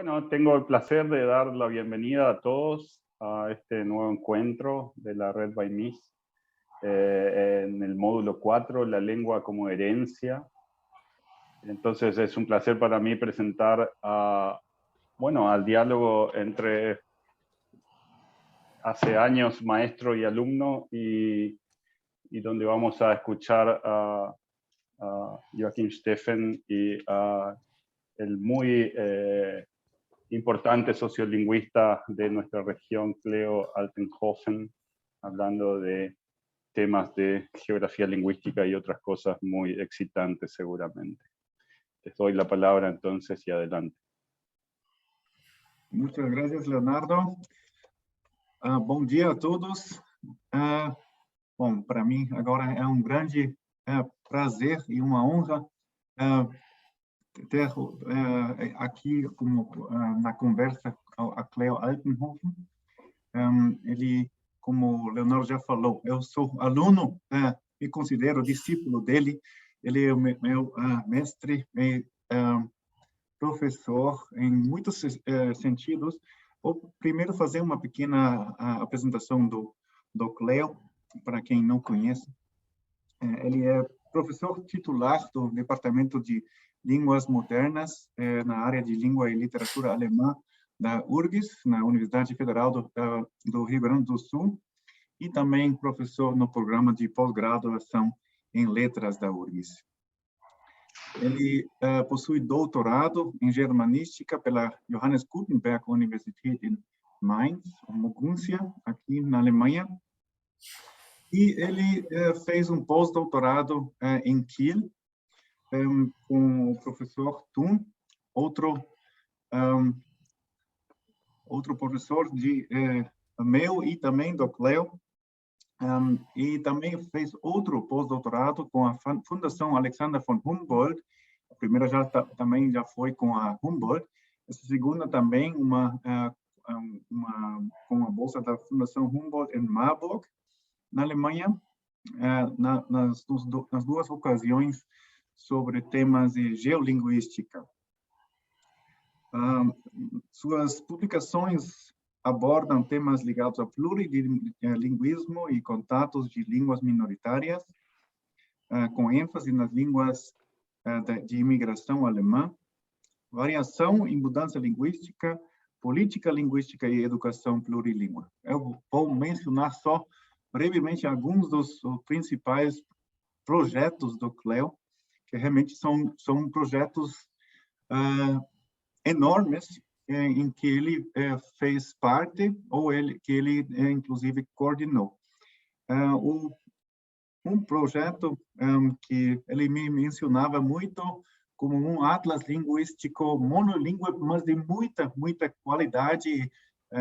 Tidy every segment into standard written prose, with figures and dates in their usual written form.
Bueno, tengo el placer de dar la bienvenida a todos a este nuevo encuentro de la Red by MIS en el módulo 4, la lengua como herencia. Entonces es un placer para mí presentar al diálogo entre hace años maestro y alumno y donde vamos a escuchar a Joachim Steffen y a el muy importante sociolingüista de nuestra región, Cleo Altenhofen, hablando de temas de geografía lingüística y otras cosas muy excitantes seguramente. Les doy la palabra entonces y adelante. Muchas gracias, Leonardo. Bom dia a todos. Bom, para mim agora é um grande prazer e uma honra ter aqui na conversa a Cleo Altenhofen. Ele, como o Leonardo já falou, eu sou aluno, me considero discípulo dele. Ele é o meu mestre, professor em muitos sentidos. Vou primeiro fazer uma pequena apresentação do Cleo, para quem não conhece. Ele é professor titular do Departamento de Línguas Modernas na área de Língua e Literatura Alemã da URGS, na Universidade Federal do Rio Grande do Sul, e também professor no programa de pós-graduação em Letras da URGS. Ele possui doutorado em Germanística pela Johannes Gutenberg Universität in Mainz, Moguntia, aqui na Alemanha. E ele fez um pós-doutorado em Kiel, com o professor Thun, outro professor meu e também do Cleo. E também fez outro pós-doutorado com a Fundação Alexander von Humboldt. A primeira também já foi com a Humboldt. Essa segunda também com a bolsa da Fundação Humboldt em Marburg, na Alemanha, nas duas ocasiões sobre temas de geolinguística. Suas publicações abordam temas ligados ao plurilinguismo e contatos de línguas minoritárias, com ênfase nas línguas de imigração alemã, variação e mudança linguística, política linguística e educação plurilingüe. Eu vou mencionar só brevemente alguns dos principais projetos do Cleo, que realmente são projetos enormes, em que ele fez parte, ou que ele, inclusive, coordenou. Um projeto que ele me mencionava muito como um atlas linguístico monolíngue, mas de muita qualidade,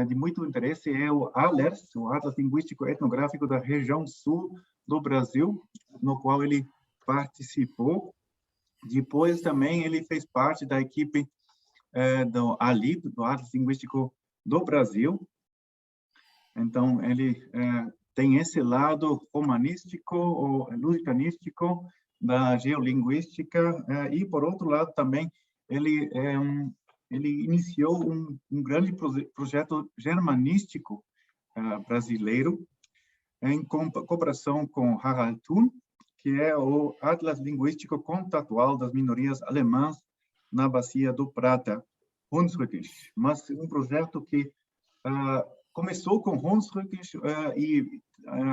de muito interesse, é o ALERS, o Atlas Linguístico Etnográfico da região sul do Brasil, no qual ele participou. Depois também ele fez parte da equipe do ALIB, do Atlas Linguístico do Brasil. Então, ele tem esse lado romanístico ou lusicanístico da geolinguística, e, por outro lado, também ele iniciou um grande projeto germanístico brasileiro, em cooperação com Harald Thun, que é o Atlas Linguístico Contatual das Minorias Alemãs na Bacia do Prata, Hunsrückisch. Mas um projeto que começou com Hunsrückisch e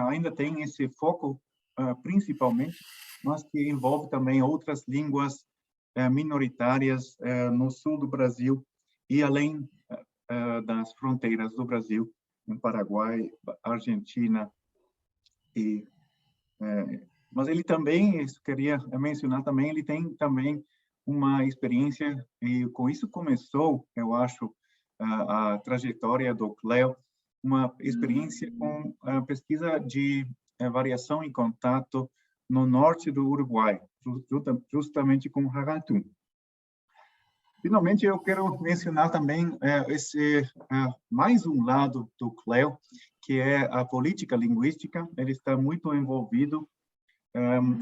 ainda tem esse foco principalmente, mas que envolve também outras línguas minoritárias no sul do Brasil e além das fronteiras do Brasil, em Paraguai, Argentina. Mas ele também, isso queria mencionar também, ele tem também uma experiência, e com isso começou, eu acho, a trajetória do Cleo, uma experiência com a pesquisa de variação e contato no norte do Uruguai, justamente com Harald Thun. Finalmente, eu quero mencionar também mais um lado do Cleo, que é a política linguística. Ele está muito envolvido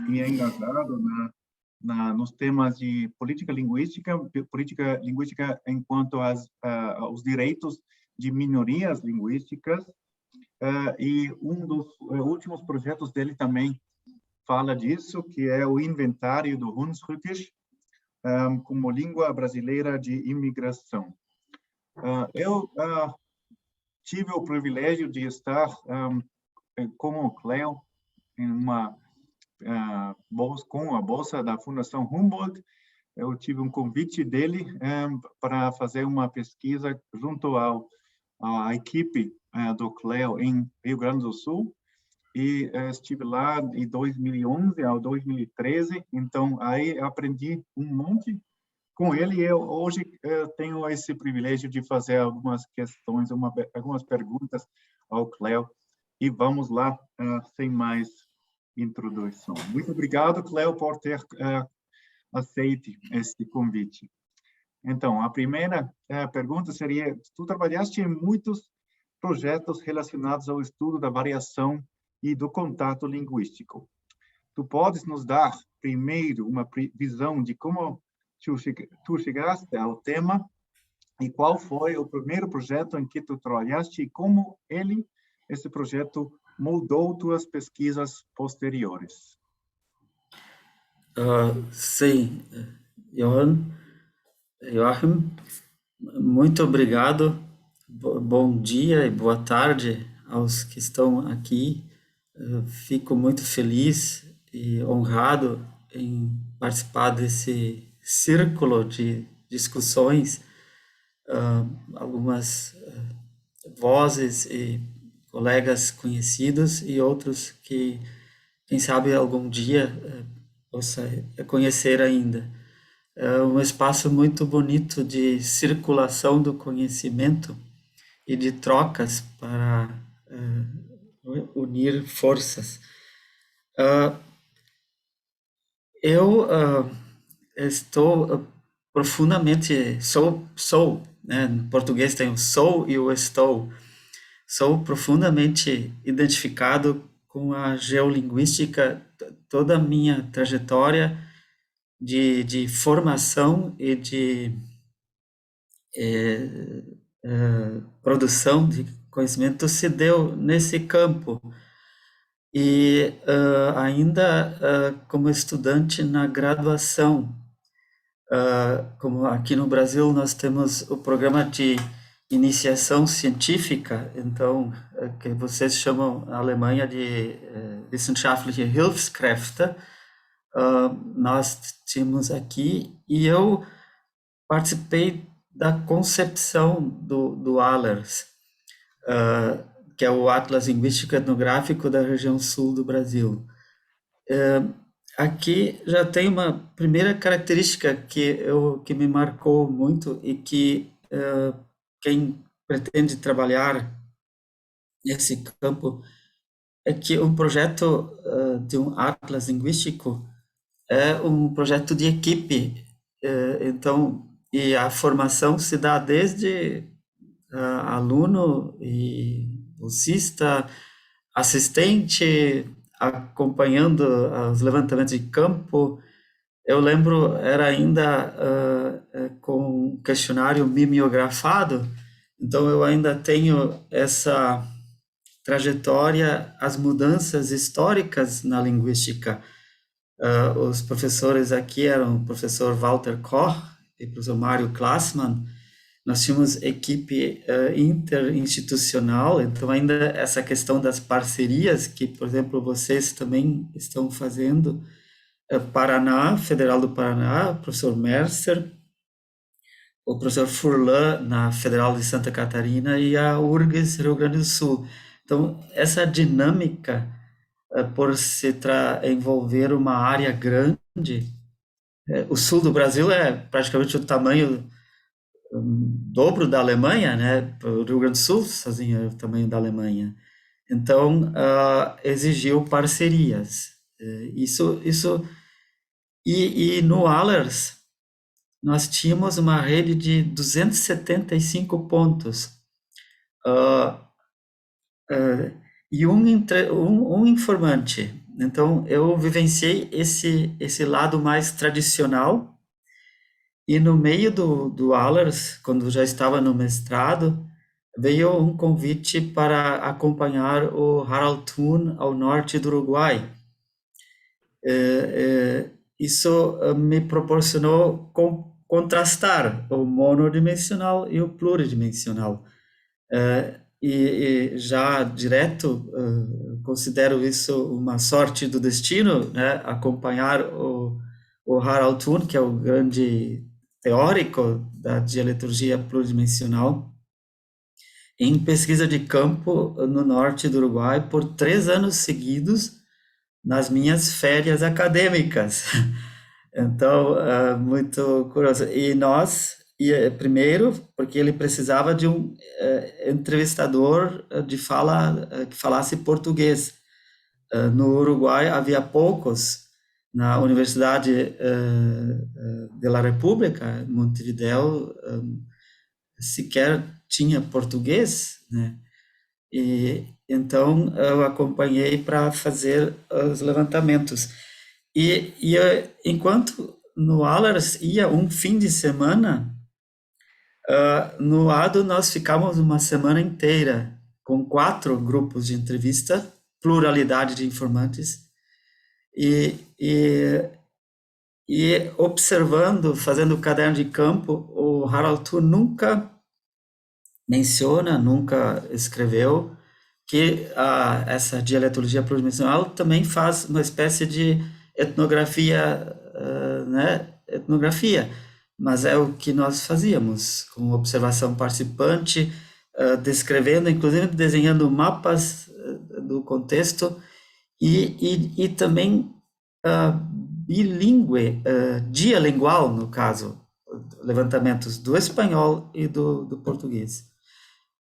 e engajado nos temas de política linguística enquanto aos direitos de minorias linguísticas, e dos últimos projetos dele também fala disso, que é o inventário do Hunsrückisch como língua brasileira de imigração. Eu tive o privilégio de estar com o Cleo em uma com a bolsa da Fundação Humboldt. Eu tive um convite dele para fazer uma pesquisa junto à equipe do Cleo em Rio Grande do Sul, e estive lá de 2011 a 2013, então aí aprendi um monte com ele, e hoje tenho esse privilégio de fazer algumas questões, algumas perguntas ao Cleo, e vamos lá, sem mais introdução. Muito obrigado, Cleo, por ter aceito este convite. Então, a primeira pergunta seria: tu trabalhaste em muitos projetos relacionados ao estudo da variação e do contato linguístico. Tu podes nos dar, primeiro, uma visão de como tu chegaste ao tema e qual foi o primeiro projeto em que tu trabalhaste e como esse projeto moldou tuas pesquisas posteriores? Sim, Joachim, muito obrigado. Bom dia e boa tarde aos que estão aqui. Fico muito feliz e honrado em participar desse círculo de discussões, algumas vozes e colegas conhecidos e outros que, quem sabe, algum dia possa conhecer ainda. É um espaço muito bonito de circulação do conhecimento e de trocas para unir forças. Eu estou profundamente, sou, né? Em português tem o sou e o estou. Sou profundamente identificado com a geolinguística, toda a minha trajetória de formação e de produção de conhecimento se deu nesse campo. E ainda como estudante na graduação, como aqui no Brasil nós temos o programa de iniciação científica, então, que vocês chamam na Alemanha de Wissenschaftliche Hilfskräfte, nós tínhamos aqui, e eu participei da concepção do ALERS, que é o Atlas Linguístico Etnográfico da região sul do Brasil. Aqui já tem uma primeira característica que me marcou muito e que quem pretende trabalhar nesse campo é que um projeto de um atlas linguístico é um projeto de equipe. Então, e a formação se dá desde aluno e bolsista, assistente, acompanhando os levantamentos de campo. Eu lembro, era ainda com um questionário mimeografado, então eu ainda tenho essa trajetória, as mudanças históricas na linguística. Os professores aqui eram o professor Walter Koch e o professor Mário Klassmann. Nós tínhamos equipe interinstitucional, então ainda essa questão das parcerias, que, por exemplo, vocês também estão fazendo, Paraná, Federal do Paraná, o professor Mercer, o professor Furlan na Federal de Santa Catarina e a URGS, Rio Grande do Sul. Então, essa dinâmica, por se envolver uma área grande, o sul do Brasil é praticamente o tamanho dobro da Alemanha, né? O Rio Grande do Sul sozinho é o tamanho da Alemanha. Então, exigiu parcerias. E no ALERS, nós tínhamos uma rede de 275 pontos. E um informante, Então, eu vivenciei esse lado mais tradicional, e no meio do Allers, quando já estava no mestrado, veio um convite para acompanhar o Harald Thun ao norte do Uruguai. Isso me proporcionou contrastar o monodimensional e o pluridimensional. E já direto, considero isso uma sorte do destino, né? Acompanhar o Harald Thun, que é o grande teórico da dialeturgia pluridimensional, em pesquisa de campo no norte do Uruguai por 3 anos seguidos nas minhas férias acadêmicas. Então, muito curioso. E nós, primeiro, porque ele precisava de um entrevistador de fala que falasse português. No Uruguai havia poucos. Na Universidade de la República, Montevideo, sequer tinha português, né? E então eu acompanhei para fazer os levantamentos. Enquanto no Allers ia um fim de semana, no ADO nós ficamos uma semana inteira com 4 grupos de entrevista, pluralidade de informantes, e observando, fazendo o caderno de campo. O Harald Thun nunca menciona, nunca escreveu que essa dialetologia pluridimensional também faz uma espécie de etnografia, né? Etnografia, mas é o que nós fazíamos, com observação participante, descrevendo, inclusive desenhando mapas do contexto, e também bilíngue, dialingual, no caso, levantamentos do espanhol e do português.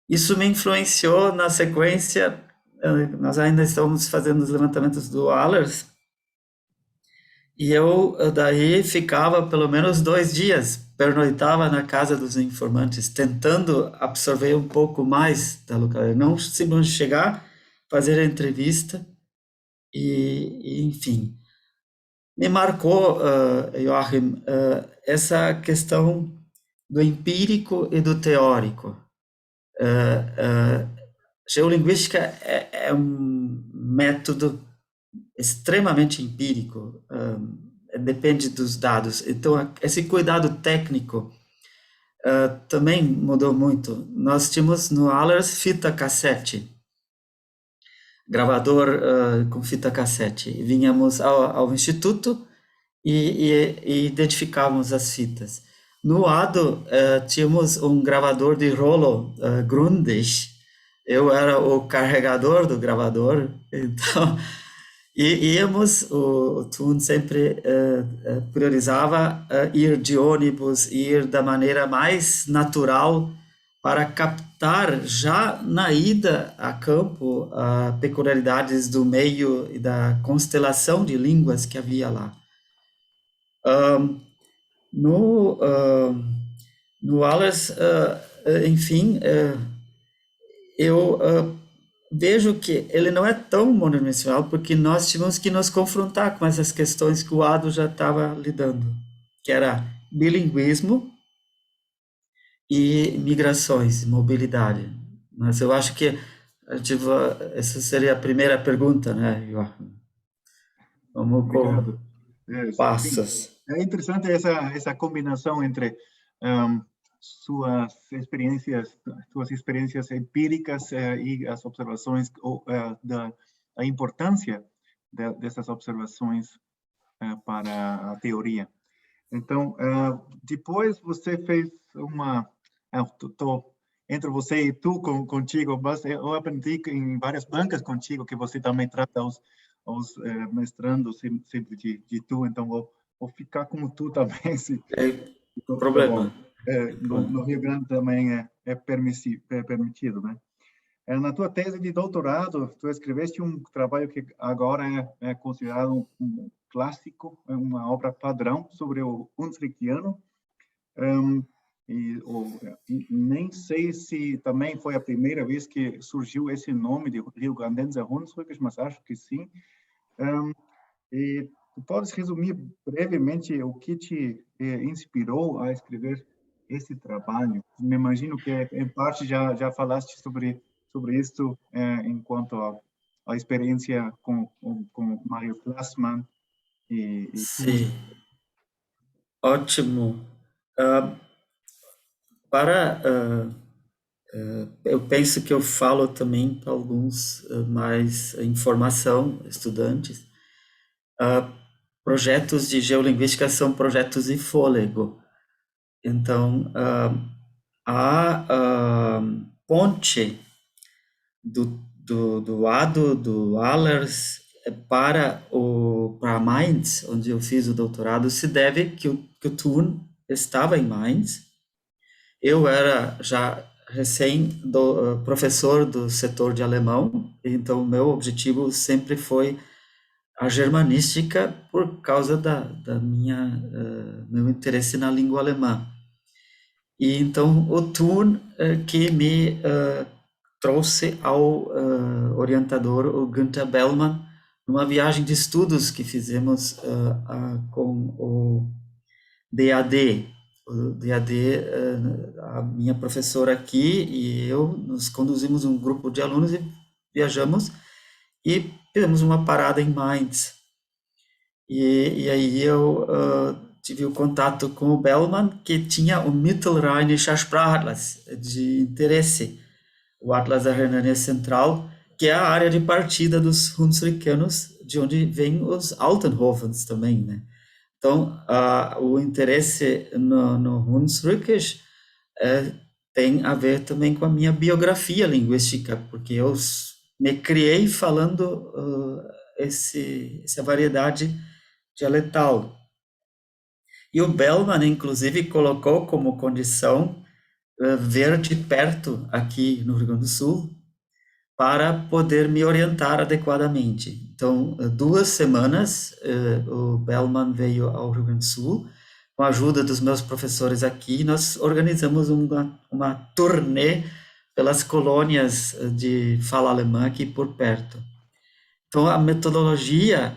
Isso me influenciou na sequência. Nós ainda estamos fazendo os levantamentos do Allers, e eu daí ficava pelo menos 2 dias, pernoitava na casa dos informantes, tentando absorver um pouco mais da localidade, não simplesmente chegar, fazer a entrevista, enfim. Me marcou, Joachim, essa questão do empírico e do teórico. Geolinguística é um método extremamente empírico, depende dos dados. Então, esse cuidado técnico também mudou muito. Nós tínhamos no Allers fita cassete, gravador com fita cassete. Vínhamos ao instituto e identificávamos as fitas. No ADO, tínhamos um gravador de rolo Grundig. Eu era o carregador do gravador, então íamos. O Thun sempre priorizava ir de ônibus, ir da maneira mais natural, para captar já na ida a campo peculiaridades do meio e da constelação de línguas que havia lá. No Allers, enfim, eu vejo que ele não é tão monodimensional, porque nós tivemos que nos confrontar com essas questões que o ADO já estava lidando, que era bilinguismo e migrações, mobilidade. Mas eu acho que essa seria a primeira pergunta, né, Joachim? Vamos com passos. É interessante essa combinação entre suas experiências empíricas e as observações, da importância dessas observações para a teoria. Então, depois você fez entre você e tu contigo, mas eu aprendi em várias bancas contigo que você também trata os mestrandos sempre de tu, então vou ficar como tu também. Se problema. No Rio Grande também é permitido, né? Na tua tese de doutorado, tu escreveste um trabalho que agora é considerado um clássico, uma obra padrão sobre o Hunsrickiano. Nem sei se também foi a primeira vez que surgiu esse nome de Rio-Grandense Hunsrücks, mas acho que sim. E tu podes resumir brevemente o que te inspirou a escrever esse trabalho? Me imagino que, em parte, já falaste sobre isso enquanto a experiência com Mario Klassmann e tudo. Sim, ótimo. Ah, para eu penso que eu falo também para alguns mais informação, estudantes. Projetos de geolinguística são projetos de fôlego. Então, a ponte do lado do Allers para Mainz, onde eu fiz o doutorado, se deve que o Thun estava em Mainz. Eu era já professor do setor de alemão, então meu objetivo sempre foi a germanística por causa da meu interesse na língua alemã. E então o Thun que me trouxe ao orientador, o Günther Bellmann, numa viagem de estudos que fizemos com o DAD. O DAD, a minha professora aqui e eu, nos conduzimos um grupo de alunos e viajamos e fizemos uma parada em Mainz. E aí eu tive o contato com o Bellmann, que tinha o Mittelrheinischer Sprachatlas de interesse, o Atlas da Renânia Central, que é a área de partida dos Hunsrückianos, de onde vêm os Altenhofens também, né? Então, o interesse no Hunsrückisch tem a ver também com a minha biografia linguística, porque eu me criei falando essa variedade dialetal. E o Bellmann, inclusive, colocou como condição ver de perto aqui no Rio Grande do Sul para poder me orientar adequadamente. Então, 2 semanas, o Bellmann veio ao Rio Grande do Sul, com a ajuda dos meus professores aqui, nós organizamos uma turnê pelas colônias de fala alemã aqui por perto. Então, a metodologia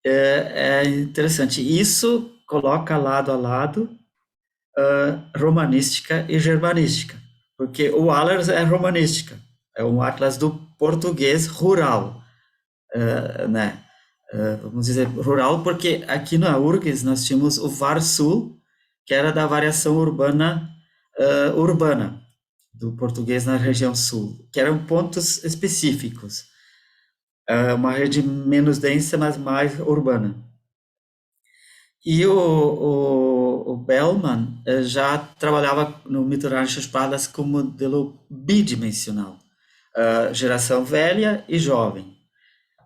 é interessante. Isso coloca lado a lado romanística e germanística, porque o Allers é romanística, é um atlas do português rural, né? Vamos dizer rural, porque aqui na URGS nós tínhamos o VAR Sul, que era da variação urbana, do português na região sul, que eram pontos específicos. Uma rede menos densa, mas mais urbana. E o Bellmann já trabalhava no Mittelrheinische Sprachatlas com modelo bidimensional, geração velha e jovem.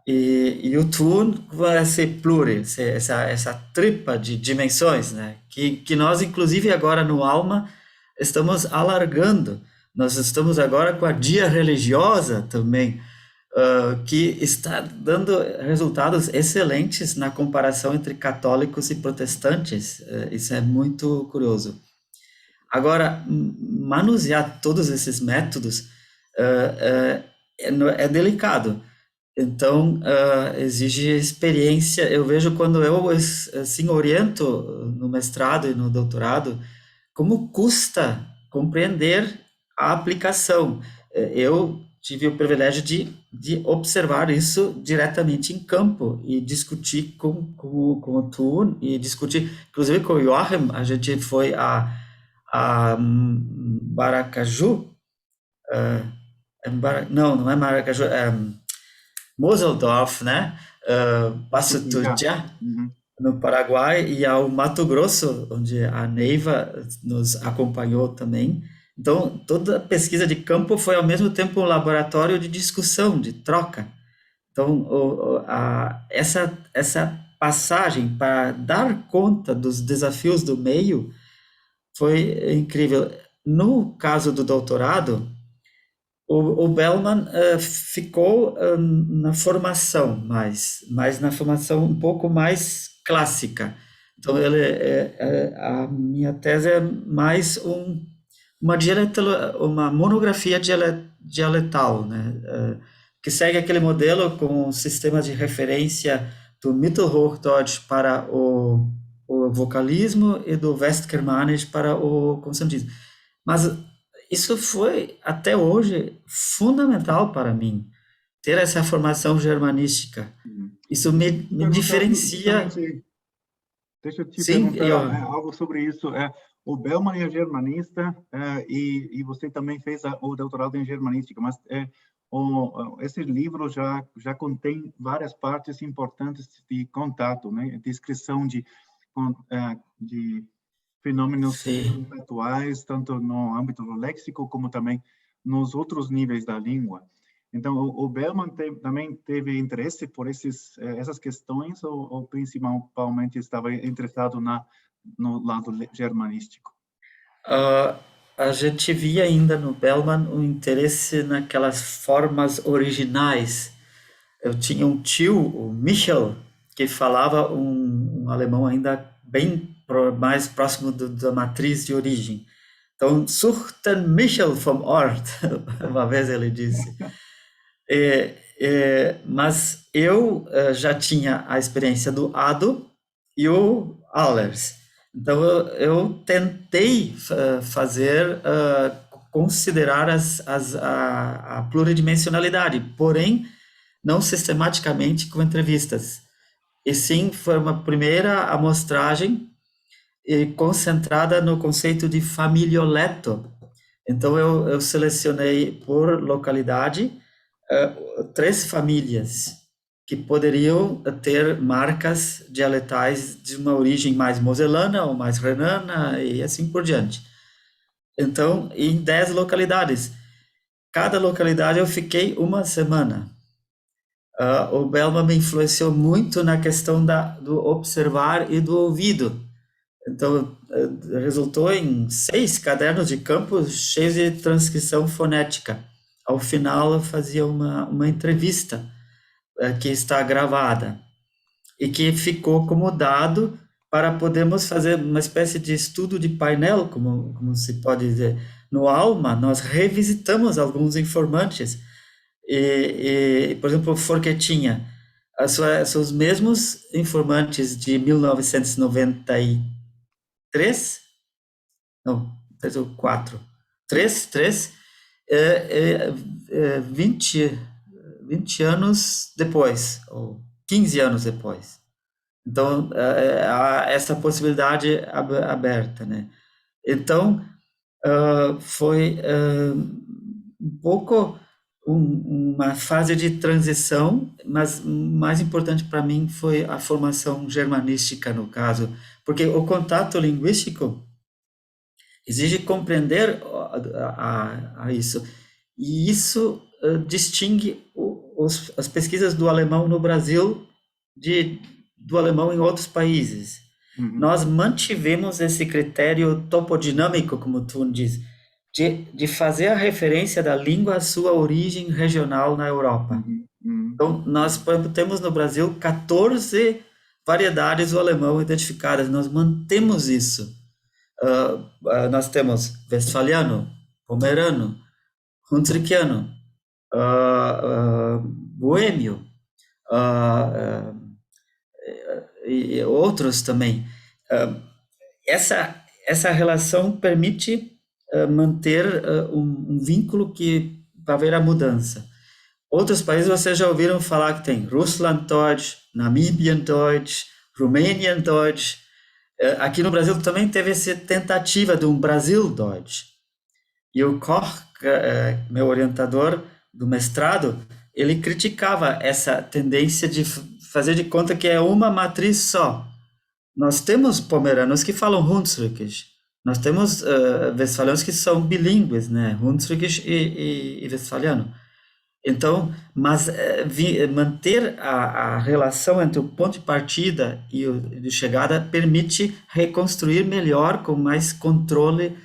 E o Thun vai ser plural, essa tripa de dimensões, né? Que nós, inclusive, agora no Alma, estamos alargando. Nós estamos agora com a dia religiosa também, que está dando resultados excelentes na comparação entre católicos e protestantes. Isso é muito curioso. Agora, manusear todos esses métodos é delicado. Então, exige experiência. Eu vejo quando eu assim, oriento no mestrado e no doutorado, como custa compreender a aplicação. Eu tive o privilégio de observar isso diretamente em campo e discutir com o Thun e discutir, inclusive com o Joachim, a gente foi a Maracaju, não é Maracaju, Moseldorf, né? Passo Tutja, no Paraguai, e ao Mato Grosso, onde a Neiva nos acompanhou também. Então, toda a pesquisa de campo foi, ao mesmo tempo, um laboratório de discussão, de troca. Então, essa passagem para dar conta dos desafios do meio foi incrível. No caso do doutorado, o Bellmann ficou na formação mais na formação um pouco mais clássica. Então, a minha tese é mais uma monografia dialetal, né? que segue aquele modelo com o sistema de referência do Mittelhochdeutsch para o vocalismo e do Westgermanisch para o consonantismo. Mas isso foi, até hoje, fundamental para mim, ter essa formação germanística. Isso me diferencia... Deixa eu te Sim, perguntar algo sobre isso. O Bellman é germanista e você também fez o doutorado em germanística, mas esse livro já contém várias partes importantes de contato, né? Descrição de fenômenos conceituais, tanto no âmbito do léxico como também nos outros níveis da língua. Então, o Bellman também teve interesse por essas questões ou principalmente estava interessado no lado germanístico? A gente via ainda no Bellman o interesse naquelas formas originais. Eu tinha um tio, o Michel, que falava um alemão ainda bem mais próximo da matriz de origem. Então, suchten Michel vom Ort, uma vez ele disse. Mas eu já tinha a experiência do Ado e o Allers. Então, eu tentei considerar a pluridimensionalidade, porém, não sistematicamente com entrevistas. E sim, foi uma primeira amostragem concentrada no conceito de familioleto. Então, eu selecionei por localidade 3 famílias que poderiam ter marcas dialetais de uma origem mais moselana ou mais renana e assim por diante. Então, em 10 localidades. Cada localidade eu fiquei uma semana. O Bellman me influenciou muito na questão do observar e do ouvido. Então, resultou em 6 cadernos de campo cheios de transcrição fonética. Ao final, eu fazia uma entrevista que está gravada e que ficou como dado para podermos fazer uma espécie de estudo de painel, como se pode dizer. No Alma, nós revisitamos alguns informantes. Por exemplo, Forquetinha, são os mesmos informantes de 1993, não, 3 ou 4, 20 anos depois, ou 15 anos depois. Então, há essa possibilidade aberta, né? Então, foi um pouco uma fase de transição, mas mais importante para mim foi a formação germanística, no caso, porque o contato linguístico exige compreender a isso. E isso distingue as pesquisas do alemão no Brasil do alemão em outros países. Nós mantivemos esse critério topodinâmico, como tu diz, de fazer a referência da língua à sua origem regional na Europa. Então, nós, por exemplo, temos no Brasil 14 variedades do alemão identificadas, nós mantemos isso. Nós temos westfaliano, pomerano, hunsrückiano, boêmio, e outros também. Essa relação permite manter um vínculo que vai haver a mudança. Outros países vocês já ouviram falar que tem Russlanddeutsch, Namibiandeutsch, Romaniandeutsch. Aqui no Brasil também teve essa tentativa de um Brasildeutsch. E o Koch, meu orientador do mestrado, ele criticava essa tendência de fazer de conta que é uma matriz só. Nós temos pomeranos que falam Hunsrückisch, nós temos westfalianos que são bilíngues, né? Hunsrückisch e westfaliano. Então, mas manter a relação entre o ponto de partida e o de chegada permite reconstruir melhor, com mais controle,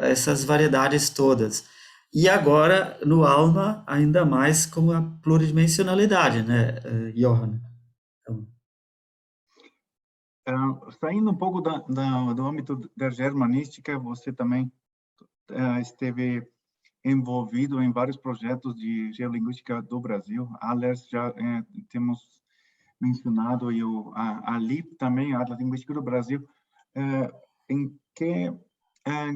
essas variedades todas. E agora, no Alma, ainda mais com a pluridimensionalidade, né, Johan? Saindo um pouco do âmbito da germanística, você também esteve envolvido em vários projetos de geolinguística do Brasil. A ALERS já temos mencionado, e a LIP também, a Atlas Linguística do Brasil. Em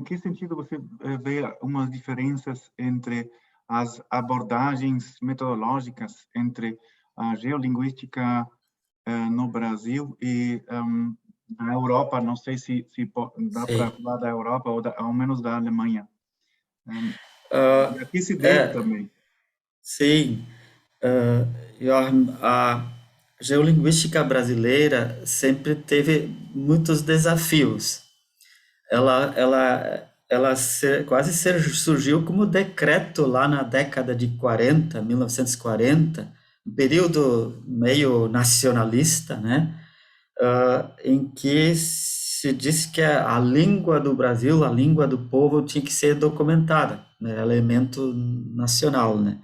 que sentido você vê umas diferenças entre as abordagens metodológicas entre a geolinguística no Brasil e na Europa? Não sei se dá para falar da Europa ou ao menos da Alemanha. E a que se deve também? Sim, Joachim, a geolinguística brasileira sempre teve muitos desafios. Quase surgiu como decreto lá na década de 40, 1940, um período meio nacionalista, né? Em que se disse que a língua do Brasil, a língua do povo, tinha que ser documentada, né? Elemento nacional, né?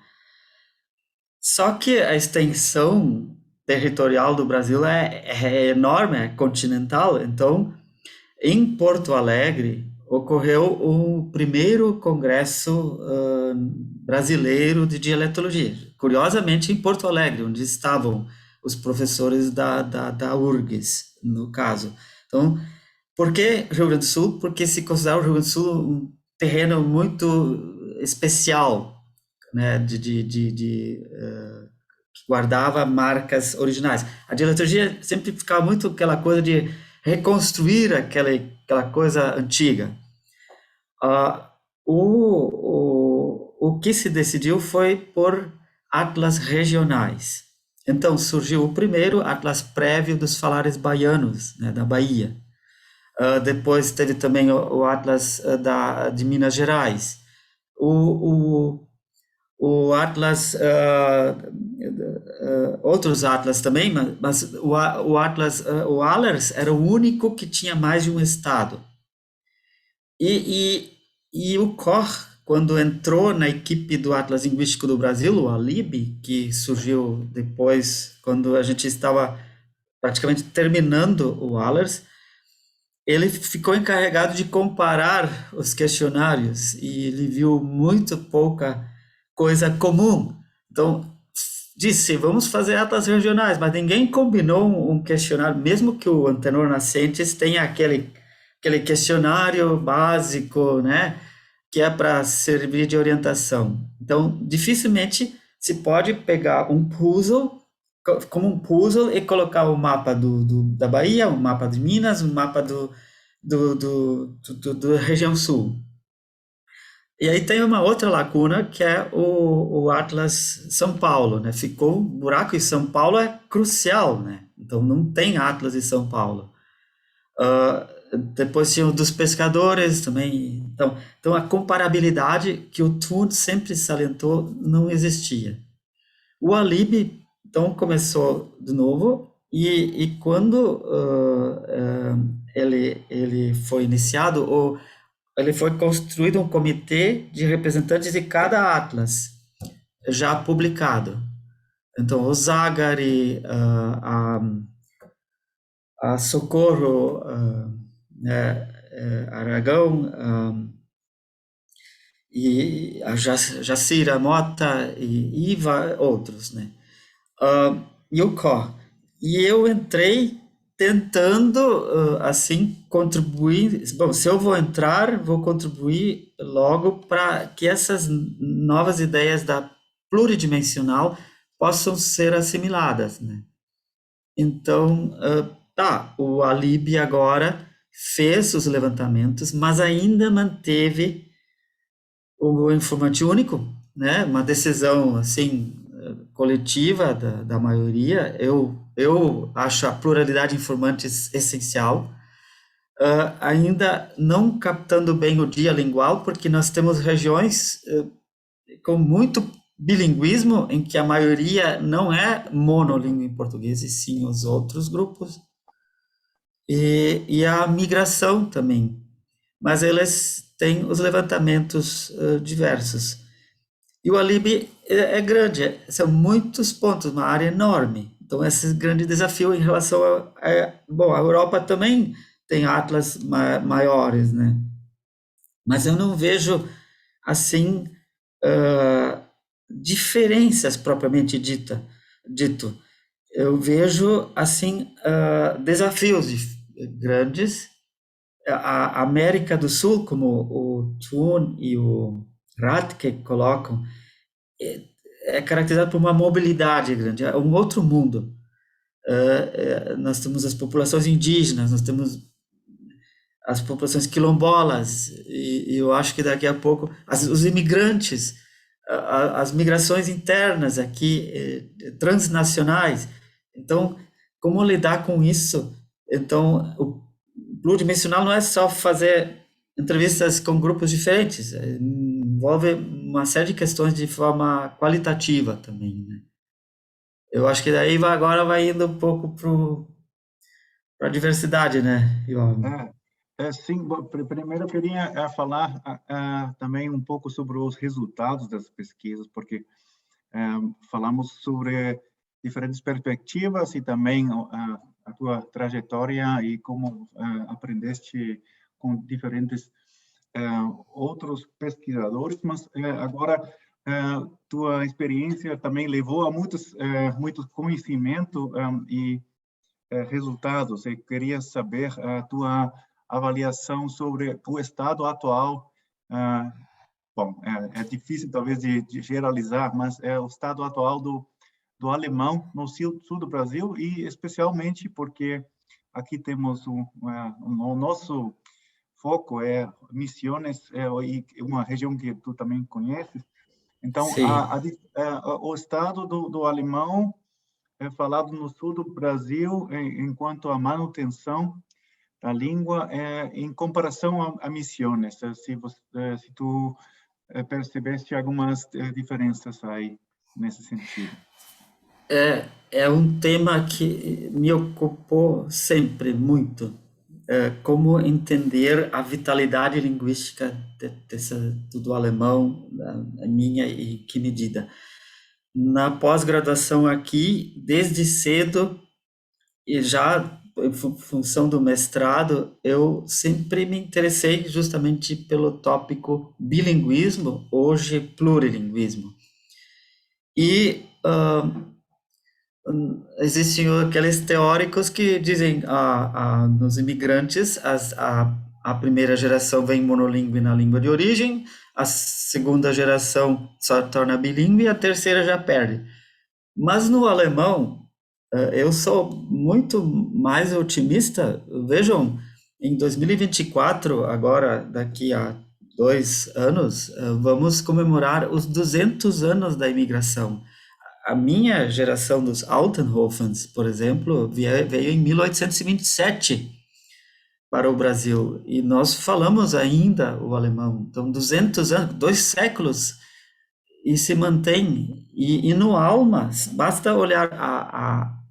Só que a extensão territorial do Brasil é enorme, é continental. Então, em Porto Alegre, ocorreu o primeiro congresso brasileiro de dialetologia. Curiosamente, em Porto Alegre, onde estavam os professores da URGS, no caso. Então, por que Rio Grande do Sul? Porque se considera o Rio Grande do Sul um terreno muito especial, né, que guardava marcas originais. A dialetologia sempre ficava muito aquela coisa de reconstruir aquela coisa antiga. O que se decidiu foi por atlas regionais. Então, surgiu o primeiro atlas prévio dos falares baianos, né, da Bahia. Depois teve também o atlas de Minas Gerais. O atlas, outros atlas também, mas o atlas, o ALERS era o único que tinha mais de um estado. E o COR, quando entrou na equipe do Atlas Linguístico do Brasil, o ALIB, que surgiu depois, quando a gente estava praticamente terminando o ALERS, ele ficou encarregado de comparar os questionários e ele viu muito pouca coisa comum. Então, disse, vamos fazer atlas regionais, mas ninguém combinou um questionário, mesmo que o Antenor Nascentes tenha aquele questionário básico, né, que é para servir de orientação. Então, dificilmente se pode pegar um puzzle, como um puzzle, e colocar o mapa da Bahia, o mapa de Minas, o mapa da região sul. E aí tem uma outra lacuna, que é o Atlas São Paulo, né? Ficou um buraco, e São Paulo é crucial, né? Então não tem Atlas de São Paulo. Depois tinha o dos pescadores também. Então a comparabilidade que o Thun sempre salientou não existia. O ALIB, então, começou de novo, e quando ele foi iniciado, ele foi construído um comitê de representantes de cada atlas já publicado. Então, o Zagari, a Socorro, Aragão, e a Jacira Mota e outros, né? E o COR. E eu entrei tentando, assim, contribuir. Bom, se eu vou entrar, vou contribuir logo para que essas novas ideias da pluridimensional possam ser assimiladas, né? Então, o ALIB agora fez os levantamentos, mas ainda manteve o informante único, né? Uma decisão, assim, coletiva da maioria. Eu acho a pluralidade de informantes essencial, ainda não captando bem o dialingual, porque nós temos regiões com muito bilinguismo, em que a maioria não é monolíngue em português, e sim os outros grupos, e a migração também. Mas eles têm os levantamentos diversos. E o ALIB é grande, são muitos pontos, uma área enorme. Então, esse grande desafio em relação bom, a Europa também tem atlas maiores, né? Mas eu não vejo, assim, diferenças propriamente dito. Eu vejo, assim, desafios grandes. A América do Sul, como o Thun e o Ratke colocam, é caracterizado por uma mobilidade grande, é um outro mundo. Nós temos as populações indígenas, nós temos as populações quilombolas, e eu acho que daqui a pouco os imigrantes, as migrações internas aqui, transnacionais. Então, como lidar com isso? Então, o pluridimensional não é só fazer entrevistas com grupos diferentes, envolve uma série de questões de forma qualitativa também, né? Eu acho que daí agora vai indo um pouco para a diversidade, né, Ivan? Sim, primeiro eu queria falar também um pouco sobre os resultados das pesquisas, porque falamos sobre diferentes perspectivas e também a tua trajetória e como aprendeste com diferentes outros pesquisadores, mas agora tua experiência também levou a muito conhecimento e resultados. Eu queria saber a tua avaliação sobre o estado atual. Bom, é difícil talvez de geralizar, mas é o estado atual do alemão no sul do Brasil, e especialmente porque aqui temos o nosso foco é Misiones, uma região que tu também conheces. Então, o estado do alemão é falado no sul do Brasil enquanto a manutenção da língua em comparação a Misiones. Se tu percebeste algumas diferenças aí nesse sentido. É um tema que me ocupou sempre muito, como entender a vitalidade linguística do alemão, a minha e que medida. Na pós-graduação aqui, desde cedo, e já em função do mestrado, eu sempre me interessei justamente pelo tópico bilinguismo, hoje plurilinguismo. E existem aqueles teóricos que dizem nos imigrantes a primeira geração vem monolíngue na língua de origem, a segunda geração só torna bilíngue e a terceira já perde. Mas no alemão, eu sou muito mais otimista. Vejam, em 2024, agora daqui a 2 anos, vamos comemorar os 200 anos da imigração. A minha geração dos Altenhofens, por exemplo, veio em 1827 para o Brasil, e nós falamos ainda o alemão. Então, 200 anos, 2 séculos, e se mantém. E no Alma, basta olhar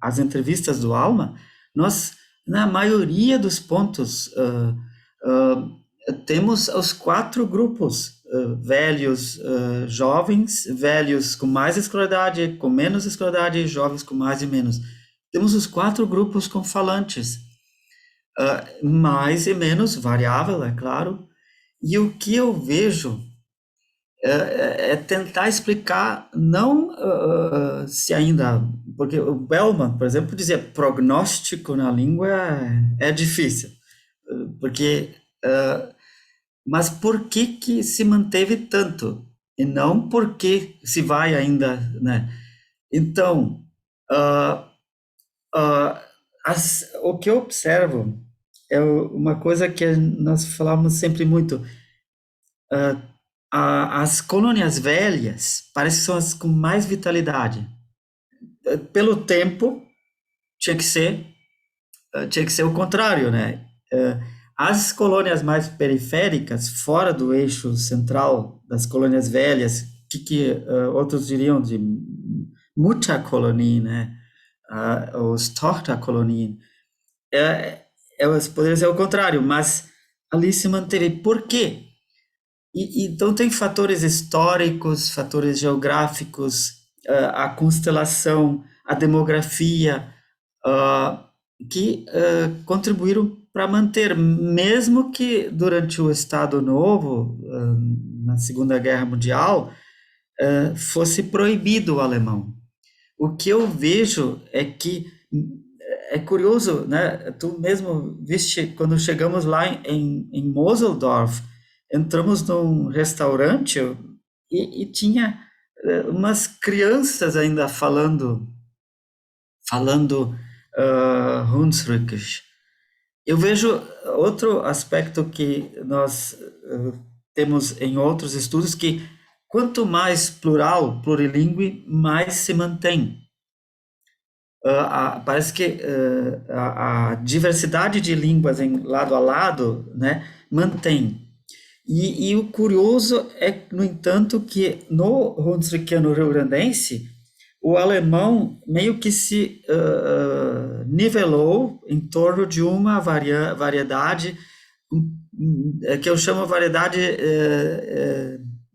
as entrevistas do Alma, nós, na maioria dos pontos, temos os 4 grupos, velhos, jovens, velhos com mais escolaridade, com menos escolaridade, jovens com mais e menos. Temos os 4 grupos com falantes, mais e menos, variável, é claro. E o que eu vejo é tentar explicar, não se ainda, porque o Bellman, por exemplo, dizia prognóstico na língua é difícil, porque mas por que se manteve tanto? E não por que se vai ainda, né? Então, o que eu observo é uma coisa que nós falamos sempre muito. As colônias velhas parecem que são as com mais vitalidade. Pelo tempo, tinha que ser o contrário, né? As colônias mais periféricas, fora do eixo central das colônias velhas, que outros diriam de Mutterkolonie, né? Os Tochterkolonien, elas poderiam ser o contrário, mas ali se manteve. Por quê? Então tem fatores históricos, fatores geográficos, a constelação, a demografia, que contribuíram para manter, mesmo que durante o Estado Novo, na Segunda Guerra Mundial, fosse proibido o alemão. O que eu vejo é que é curioso, né? Tu mesmo viste quando chegamos lá em Moseldorf, entramos num restaurante e tinha umas crianças ainda falando Hunsrückisch. Eu vejo outro aspecto que nós temos em outros estudos, que quanto mais plural, plurilingue, mais se mantém. Parece que a diversidade de línguas em lado a lado, né, mantém. E o curioso é, no entanto, que no Hunsrückiano rio-grandense, o alemão meio que se nivelou em torno de uma variedade que eu chamo variedade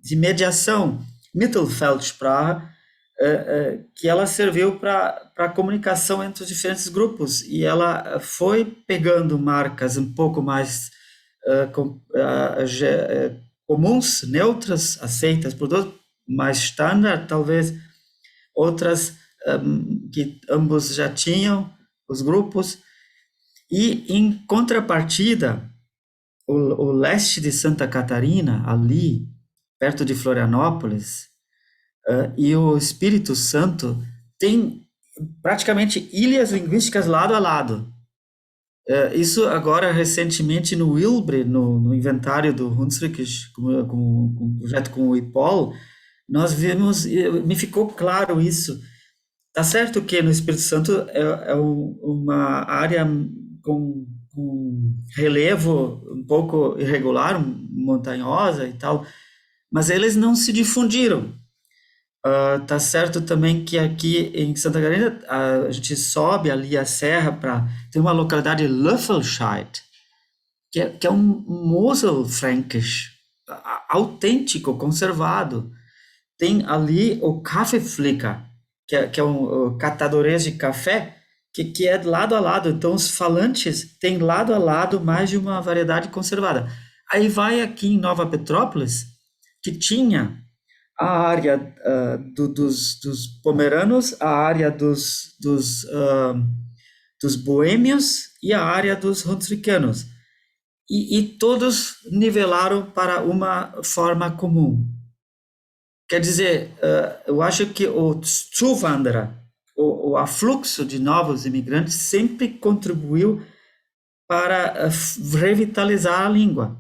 de mediação, Mittelfeldsprache, que ela serviu para a comunicação entre os diferentes grupos, e ela foi pegando marcas um pouco mais comuns, neutras, aceitas por todos, mais standard, talvez, outras que ambos já tinham, os grupos, e em contrapartida, o leste de Santa Catarina, ali, perto de Florianópolis, e o Espírito Santo tem praticamente ilhas linguísticas lado a lado. Isso agora, recentemente, no Wilbre, no inventário do Hunsrückisch, com um projeto com o IPOL, nós vimos, me ficou claro isso. Tá certo que no Espírito Santo é uma área com relevo um pouco irregular, montanhosa e tal, mas eles não se difundiram. Tá certo também que aqui em Santa Catarina a gente sobe ali a serra para tem uma localidade Löffelscheid, que é um Mosel-Fränkisch autêntico, conservado. Tem ali o Kaffeeflicker, que é um catadores de café, que é lado a lado. Então, os falantes têm lado a lado mais de uma variedade conservada. Aí vai aqui em Nova Petrópolis, que tinha a área dos pomeranos, a área dos boêmios e a área dos hunsrückianos. E todos nivelaram para uma forma comum. Quer dizer, eu acho que o Zuwanderer, o afluxo de novos imigrantes, sempre contribuiu para revitalizar a língua.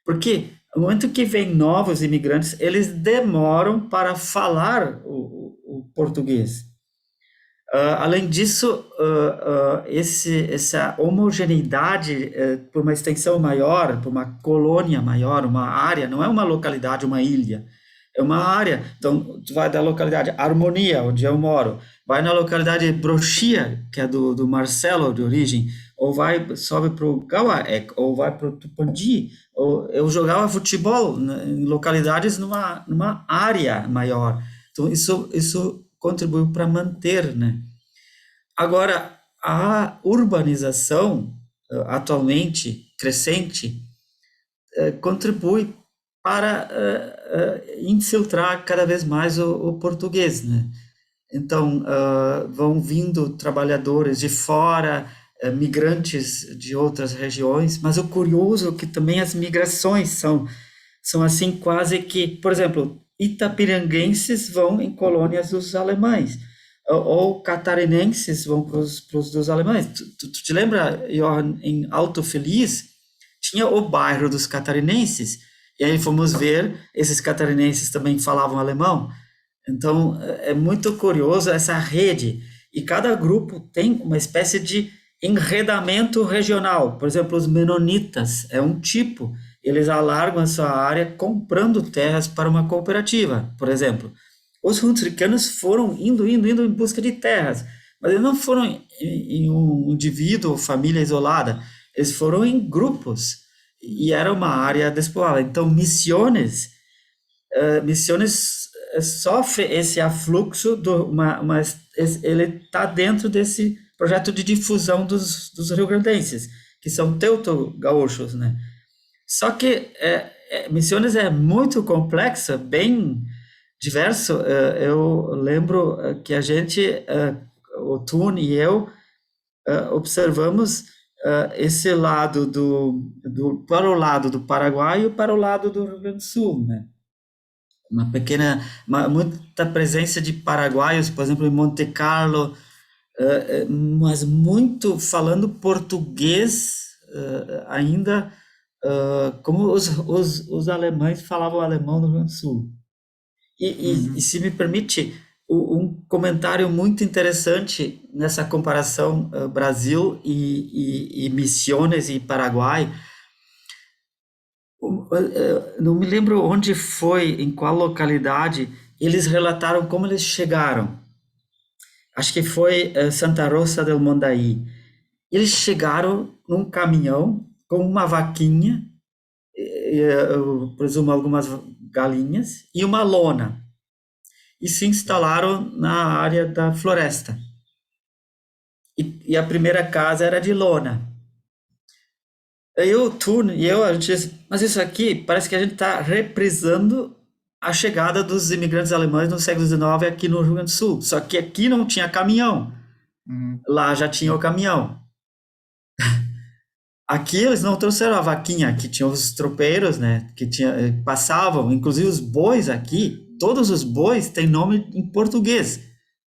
Porque no momento que vem novos imigrantes, eles demoram para falar o português. Além disso, essa homogeneidade por uma extensão maior, por uma colônia maior, uma área, não é uma localidade, uma ilha, é uma área. Então, tu vai da localidade Harmonia, onde eu moro, vai na localidade Brochia, que é do Marcelo, de origem, ou sobe para o Gauaek, ou vai para o Tupandi. Eu jogava futebol em localidades numa área maior. Então, isso contribuiu para manter, né? Agora, a urbanização, atualmente crescente, contribui para infiltrar cada vez mais o português, né? Então, vão vindo trabalhadores de fora, migrantes de outras regiões, mas o curioso é que também as migrações são assim quase que, por exemplo, itapiranguenses vão em colônias dos alemães, ou catarinenses vão para os dos alemães. Tu te lembra, Johan, em Alto Feliz, tinha o bairro dos catarinenses, e aí fomos ver, esses catarinenses também falavam alemão. Então, é muito curioso essa rede, e cada grupo tem uma espécie de enredamento regional. Por exemplo, os menonitas é um tipo, eles alargam a sua área comprando terras para uma cooperativa, por exemplo. Os hunsrückianos foram indo em busca de terras, mas eles não foram em um indivíduo ou família isolada, eles foram em grupos, e era uma área despovoada. Então, Misiones sofre esse afluxo, ele está dentro desse projeto de difusão dos rio-grandenses, que são teuto-gaúchos, né? Só que Misiones é muito complexa, bem diverso. Eu lembro que a gente, o Tune e eu, observamos esse lado para o lado do Paraguai e para o lado do Rio Grande do Sul, né? Muita presença de paraguaios, por exemplo, em Monte Carlo, mas muito falando português ainda, como os alemães falavam alemão no Rio Grande do Sul. E se me permite, um comentário muito interessante nessa comparação Brasil e Misiones e Paraguai. Não me lembro onde foi, em qual localidade, eles relataram como eles chegaram. Acho que foi Santa Rosa del Mondaí. Eles chegaram num caminhão com uma vaquinha, eu presumo algumas galinhas, e uma lona. E se instalaram na área da floresta. E a primeira casa era de lona. A gente disse, mas isso aqui parece que a gente está reprisando a chegada dos imigrantes alemães no século XIX aqui no Rio Grande do Sul. Só que aqui não tinha caminhão, lá já tinha o caminhão. Aqui eles não trouxeram a vaquinha, aqui tinham os tropeiros, né, que passavam, inclusive os bois aqui, todos os bois têm nome em português.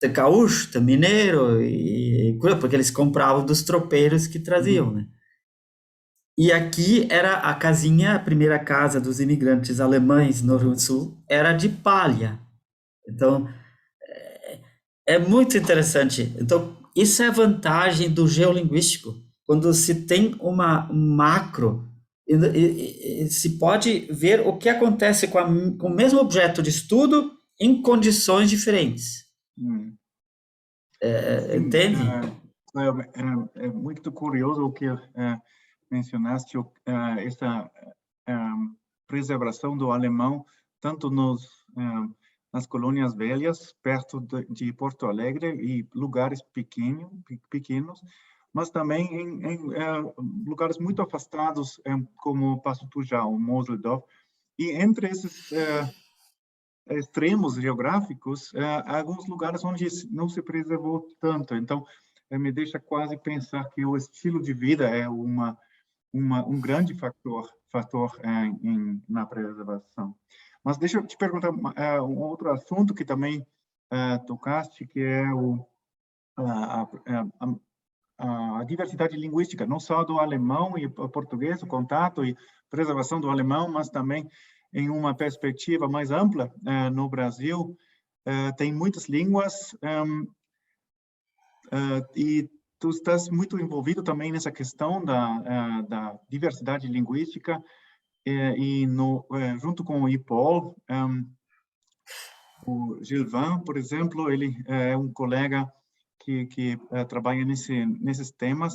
Tem gaúcho, tem mineiro, porque eles compravam dos tropeiros que traziam, né. E aqui era a casinha, a primeira casa dos imigrantes alemães no Rio Grande do Sul, era de palha. Então, é muito interessante. Então, isso é a vantagem do geolinguístico. Quando se tem um macro, se pode ver o que acontece com o mesmo objeto de estudo em condições diferentes. Entende? É muito curioso o que mencionaste, essa preservação do alemão, tanto nas colônias velhas, perto de Porto Alegre e lugares pequenos, mas também em lugares muito afastados, como Passo Tujão, Moseldorf. E entre esses extremos geográficos, há alguns lugares onde não se preservou tanto. Então, me deixa quase pensar que o estilo de vida é um grande fator na preservação. Mas deixa eu te perguntar um outro assunto que também tocaste, que é a diversidade linguística, não só do alemão e português, o contato e preservação do alemão, mas também em uma perspectiva mais ampla. No Brasil, tem muitas línguas e tu estás muito envolvido também nessa questão da diversidade linguística e junto com o IPOL, o Gilvan, por exemplo, ele é um colega que trabalha nesses temas.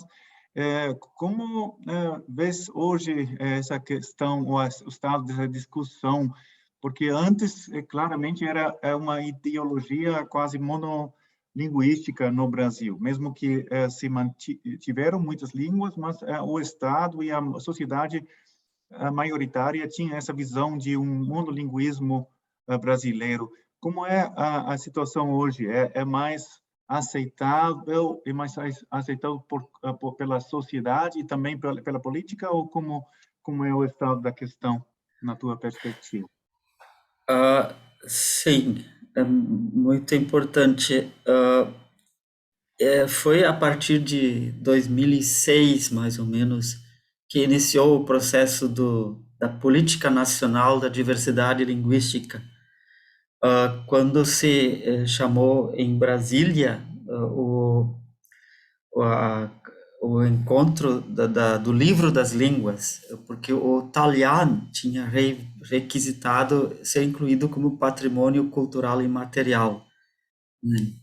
Como vês hoje essa questão, o estado dessa discussão? Porque antes, claramente, era uma ideologia quase monolinguística no Brasil, mesmo que se mantiveram muitas línguas, mas o Estado e a sociedade maioritária tinha essa visão de um monolinguismo brasileiro. Como é a situação hoje? É mais aceitável e mais aceitável pela sociedade e também pela política, ou como é o estado da questão na tua perspectiva? Sim, é muito importante. Foi a partir de 2006, mais ou menos, que iniciou o processo da Política Nacional da Diversidade Linguística, quando se chamou em Brasília o encontro do livro das línguas, porque o Talian tinha requisitado ser incluído como patrimônio cultural imaterial, né?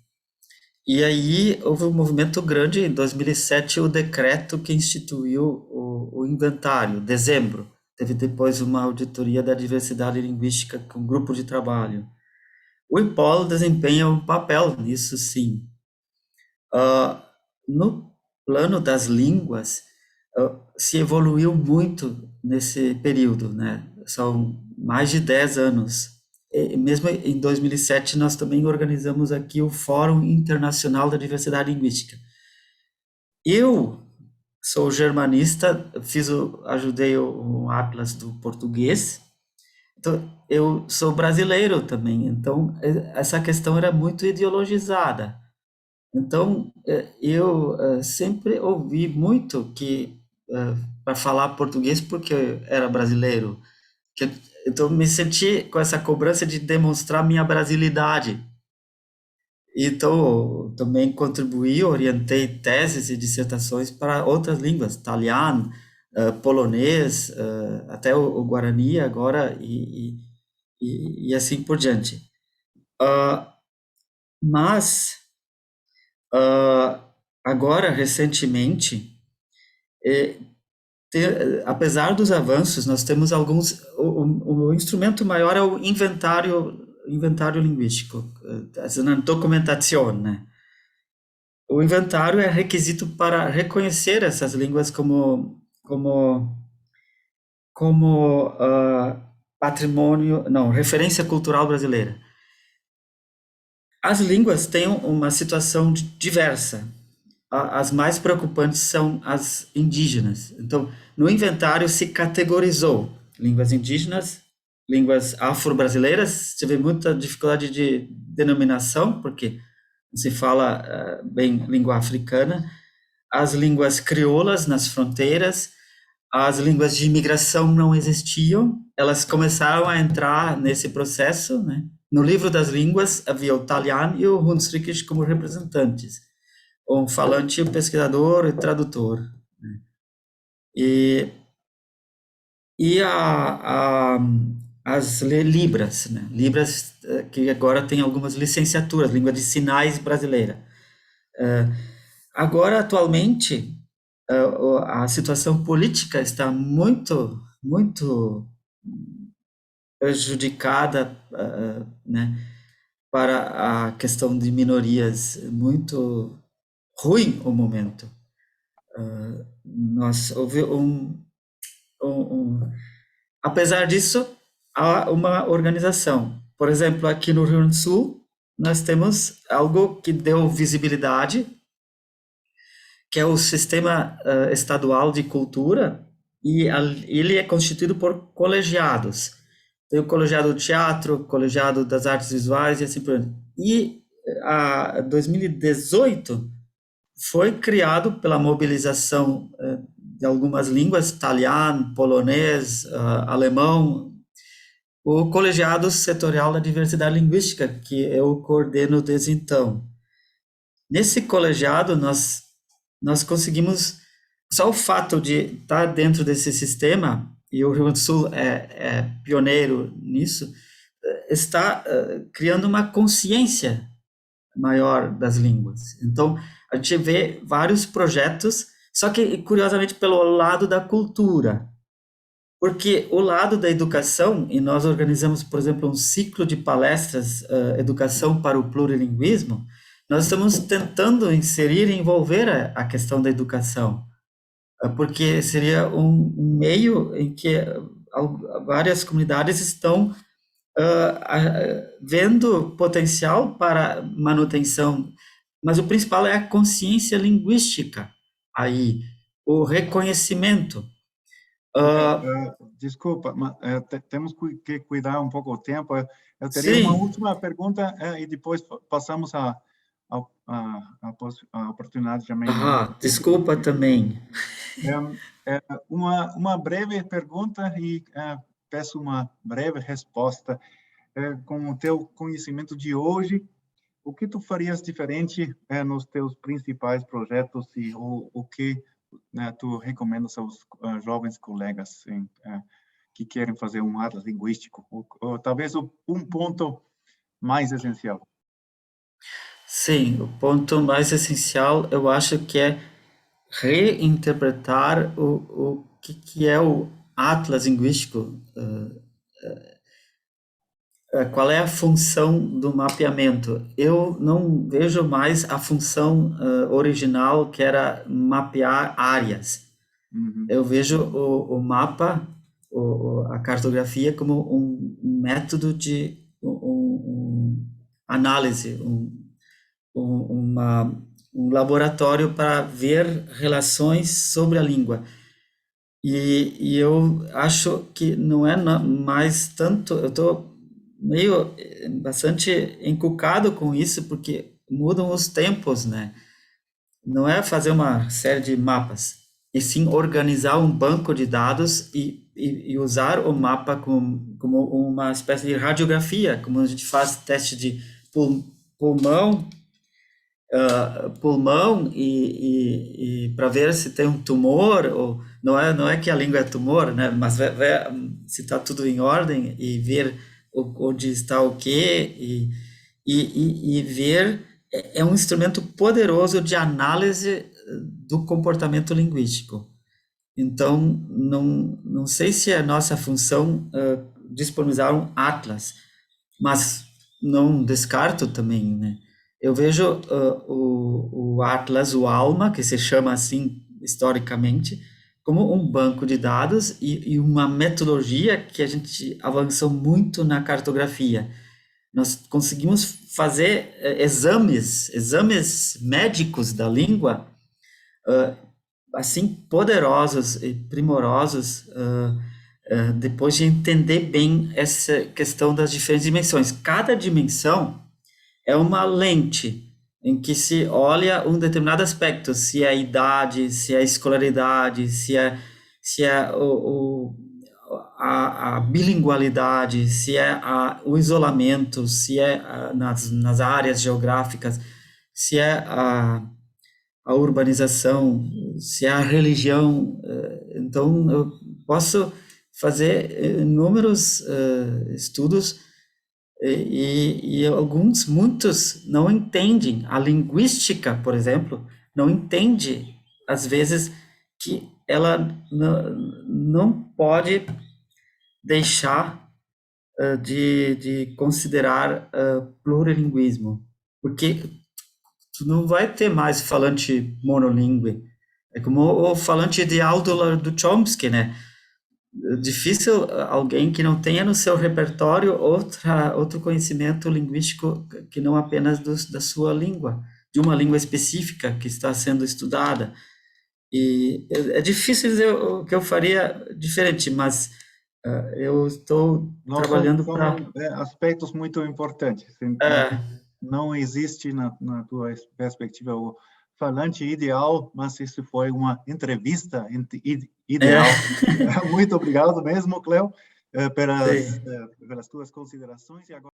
E aí houve um movimento grande, em 2007, o decreto que instituiu o inventário, dezembro. Teve depois uma auditoria da diversidade linguística com um grupo de trabalho. O IPOL desempenha um papel nisso, sim. No plano das línguas, se evoluiu muito nesse período, né? São mais de 10 anos. mesmo em 2007, nós também organizamos aqui o Fórum Internacional da Diversidade Linguística. Eu sou germanista, ajudei o Atlas do português, então eu sou brasileiro também, então essa questão era muito ideologizada. Então eu sempre ouvi muito que para falar português porque eu era brasileiro, então me senti com essa cobrança de demonstrar minha brasilidade. Então, também contribuí, orientei teses e dissertações para outras línguas, italiano, polonês, até o Guarani agora e assim por diante. Mas, agora, recentemente, apesar dos avanços, nós temos alguns. O instrumento maior é o inventário linguístico, a documentação, né? O inventário é requisito para reconhecer essas línguas como patrimônio, não, referência cultural brasileira. As línguas têm uma situação diversa. As mais preocupantes são as indígenas. Então, no inventário se categorizou línguas indígenas, línguas afro-brasileiras, tive muita dificuldade de denominação, porque se fala bem língua africana, as línguas crioulas nas fronteiras, as línguas de imigração não existiam, elas começaram a entrar nesse processo, né? No livro das línguas havia o Talian e o Hunsrücks como representantes, um falante, um pesquisador e tradutor, né? E as Libras, né? Libras que agora tem algumas licenciaturas, língua de sinais brasileira. Agora, atualmente, a situação política está muito, muito prejudicada, né, para a questão de minorias, muito ruim o momento. Houve apesar disso, há uma organização. Por exemplo, aqui no Rio Grande do Sul, nós temos algo que deu visibilidade, que é o Sistema Estadual de Cultura, e ele é constituído por colegiados. Tem o colegiado do teatro, o colegiado das artes visuais e assim por diante. E em 2018 foi criado pela mobilização de algumas línguas, italiano, polonês, alemão, o Colegiado Setorial da Diversidade Linguística, que eu coordeno desde então. Nesse colegiado, nós conseguimos, só o fato de estar dentro desse sistema, e o Rio Grande do Sul é pioneiro nisso, está criando uma consciência maior das línguas. Então, a gente vê vários projetos, só que, curiosamente, pelo lado da cultura. Porque o lado da educação, e nós organizamos, por exemplo, um ciclo de palestras, Educação para o Plurilinguismo, nós estamos tentando inserir e envolver a questão da educação, porque seria um meio em que várias comunidades estão vendo potencial para manutenção, mas o principal é a consciência linguística aí, o reconhecimento. Desculpa, mas, temos que cuidar um pouco o tempo. Eu teria uma última pergunta e depois passamos a oportunidade também. Desculpa também. Uma breve pergunta e peço uma breve resposta. Com o teu conhecimento de hoje, o que tu farias diferente nos teus principais projetos e o que tu recomendas aos jovens colegas que querem fazer um atlas linguístico? Ou talvez um ponto mais essencial. Sim, o ponto mais essencial eu acho que é reinterpretar o que é o atlas linguístico, qual é a função do mapeamento. Eu não vejo mais a função original, que era mapear áreas. Uhum. Eu vejo o mapa, a cartografia como um método análise, um laboratório para ver relações sobre a língua. E eu acho que não é mais tanto, eu estou bastante encucado com isso, porque mudam os tempos, né? Não é fazer uma série de mapas, e sim organizar um banco de dados e usar o mapa como uma espécie de radiografia, como a gente faz teste de pulmão, e para ver se tem um tumor, ou não é que a língua é tumor, né? Mas ver se está tudo em ordem e ver onde está o quê, e ver é um instrumento poderoso de análise do comportamento linguístico. Então, não sei se é nossa função disponibilizar um atlas, mas não descarto também, né? Eu vejo o Atlas, o ALMA, que se chama assim historicamente, como um banco de dados e uma metodologia que a gente avançou muito na cartografia. Nós conseguimos fazer exames médicos da língua, assim, poderosos e primorosos, depois de entender bem essa questão das diferentes dimensões. Cada dimensão é uma lente em que se olha um determinado aspecto, se é a idade, se é a escolaridade, se é a bilingualidade, se é o isolamento, se é nas áreas geográficas, se é a urbanização, se é a religião. Então, eu posso fazer inúmeros estudos e muitos não entendem. A linguística, por exemplo, não entende, às vezes, que ela não pode deixar de considerar plurilinguismo, porque tu não vai ter mais falante monolíngue. É como o falante ideal do Chomsky, né? É difícil alguém que não tenha no seu repertório outro conhecimento linguístico que não apenas da sua língua, de uma língua específica que está sendo estudada. E é difícil dizer o que eu faria diferente, mas eu estou trabalhando para... aspectos muito importantes. Não existe na tua perspectiva o falante ideal, mas isso foi uma entrevista ideal. Muito obrigado mesmo, Cleo, pelas tuas considerações. E agora